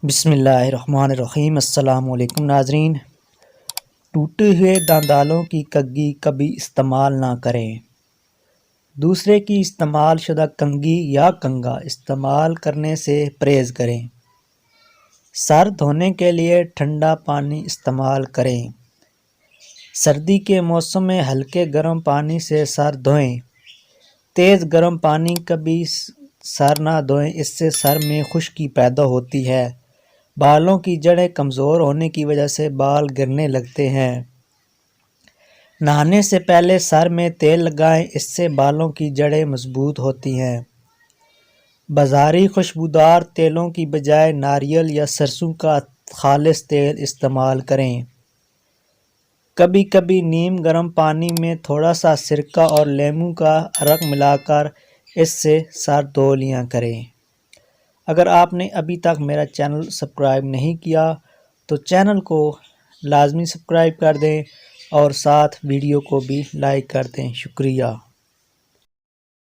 بسم اللہ الرحمن الرحیم۔ السلام علیکم ناظرین۔ ٹوٹے ہوئے دندانوں کی کنگھی کبھی استعمال نہ کریں۔ دوسرے کی استعمال شدہ کنگھی یا کنگھا استعمال کرنے سے پرہیز کریں۔ سر دھونے کے لیے ٹھنڈا پانی استعمال کریں۔ سردی کے موسم میں ہلکے گرم پانی سے سر دھوئیں۔ تیز گرم پانی کبھی سر نہ دھوئیں، اس سے سر میں خشکی پیدا ہوتی ہے۔ بالوں کی جڑیں کمزور ہونے کی وجہ سے بال گرنے لگتے ہیں۔ نہانے سے پہلے سر میں تیل لگائیں، اس سے بالوں کی جڑیں مضبوط ہوتی ہیں۔ بازاری خوشبودار تیلوں کی بجائے ناریل یا سرسوں کا خالص تیل استعمال کریں۔ کبھی کبھی نیم گرم پانی میں تھوڑا سا سرکہ اور لیموں کا عرق ملا کر اس سے سر دھو لیا کریں۔ اگر آپ نے ابھی تک میرا چینل سبسکرائب نہیں کیا تو چینل کو لازمی سبسکرائب کر دیں اور ساتھ ویڈیو کو بھی لائک کر دیں۔ شکریہ۔